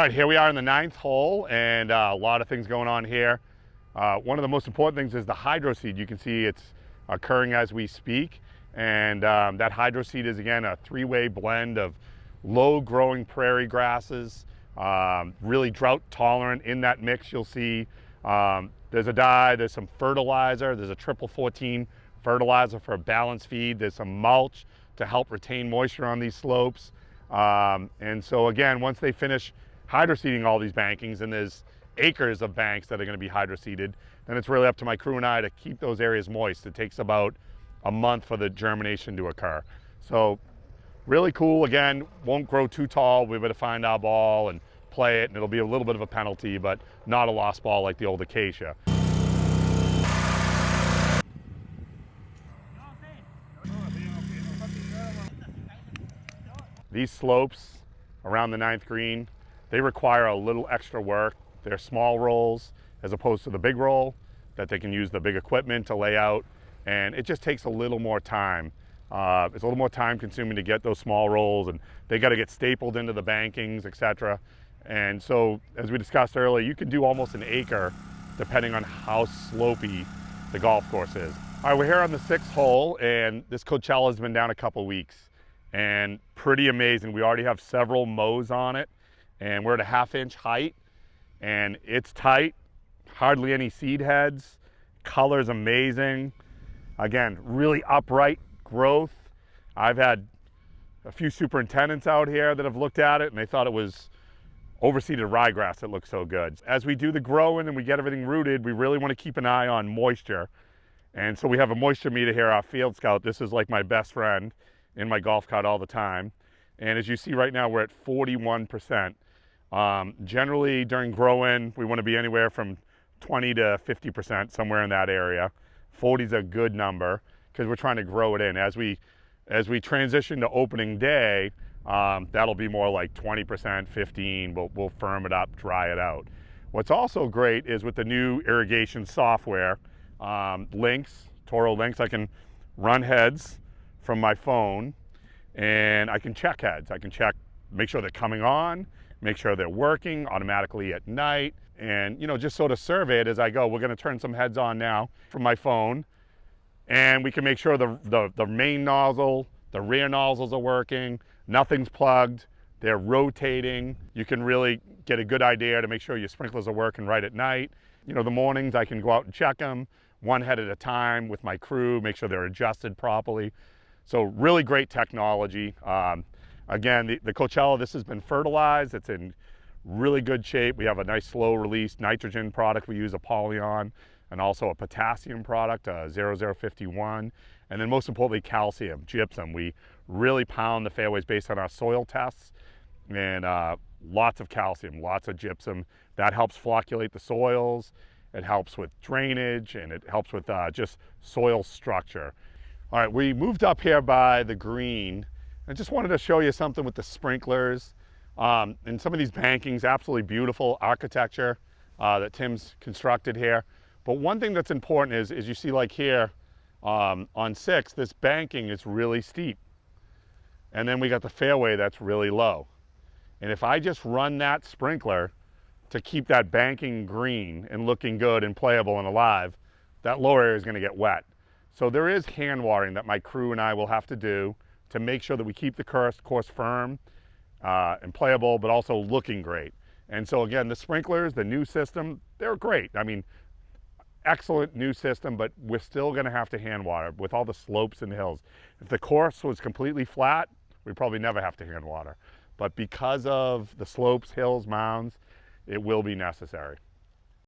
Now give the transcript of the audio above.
All right, here we are in the 9th hole, and a lot of things going on here. One of the most important things is the hydroseed. You can see it's occurring as we speak, and that hydroseed is, again, a three-way blend of low-growing prairie grasses, really drought-tolerant. In that mix, you'll see there's a dye, there's some fertilizer, there's a triple 14 fertilizer for a balanced feed, there's some mulch to help retain moisture on these slopes. And so, again, once they finish hydroseeding all these bankings, and there's acres of banks that are going to be hydroseeded, then it's really up to my crew and I to keep those areas moist. It takes about a month for the germination to occur. So really cool. Again, won't grow too tall. We're able to find our ball and play it, and it'll be a little bit of a penalty, but not a lost ball like the old acacia. These slopes around the 9th green, they require a little extra work. They're small rolls as opposed to the big roll that they can use the big equipment to lay out, and it just takes a little more time. It's a little more time consuming to get those small rolls, and they got to get stapled into the bankings, etc. And so, as we discussed earlier, you can do almost an acre depending on how slopey the golf course is. All right, we're here on the 6th hole, and this Coachella has been down a couple weeks, and pretty amazing. We already have several mows on it, and we're at a 1/2 inch height, and it's tight, hardly any seed heads, color's amazing. Again, really upright growth. I've had a few superintendents out here that have looked at it, and they thought it was overseeded ryegrass that looks so good. As we do the growing and we get everything rooted, we really want to keep an eye on moisture. And so we have a moisture meter here, our Field Scout. This is like my best friend in my golf cart all the time. And as you see right now, we're at 41%. Generally during growing, we want to be anywhere from 20 to 50%, somewhere in that area. 40 is a good number because we're trying to grow it in. As we transition to opening day, that'll be more like 20%, 15. We'll firm it up, dry it out. What's also great is with the new irrigation software, Toro Links, I can run heads from my phone, and I can check heads. I can check, make sure they're coming on, make sure they're working automatically at night, and just sort of survey it as I go. We're going to turn some heads on now from my phone, and we can make sure the main nozzle, the rear nozzles are working, nothing's plugged, they're rotating. You can really get a good idea to make sure your sprinklers are working right at night. The mornings I can go out and check them one head at a time with my crew, make sure they're adjusted properly. So really great technology. Again, the Coachella, this has been fertilized. It's in really good shape. We have a nice slow release nitrogen product. We use a Polyon, and also a potassium product, 0051. And then most importantly, calcium, gypsum. We really pound the fairways based on our soil tests, and lots of calcium, lots of gypsum. That helps flocculate the soils. It helps with drainage, and it helps with just soil structure. All right, we moved up here by the green. I just wanted to show you something with the sprinklers. And some of these bankings, absolutely beautiful architecture that Tim's constructed here. But one thing that's important is you see like here on 6, this banking is really steep. And then we got the fairway that's really low. And if I just run that sprinkler to keep that banking green and looking good and playable and alive, that lower area is going to get wet. So there is hand watering that my crew and I will have to do to make sure that we keep the course firm and playable, but also looking great. And so again, the sprinklers, the new system, they're great. I mean, excellent new system, but we're still going to have to hand water with all the slopes and hills. If the course was completely flat, we'd probably never have to hand water. But because of the slopes, hills, mounds, it will be necessary.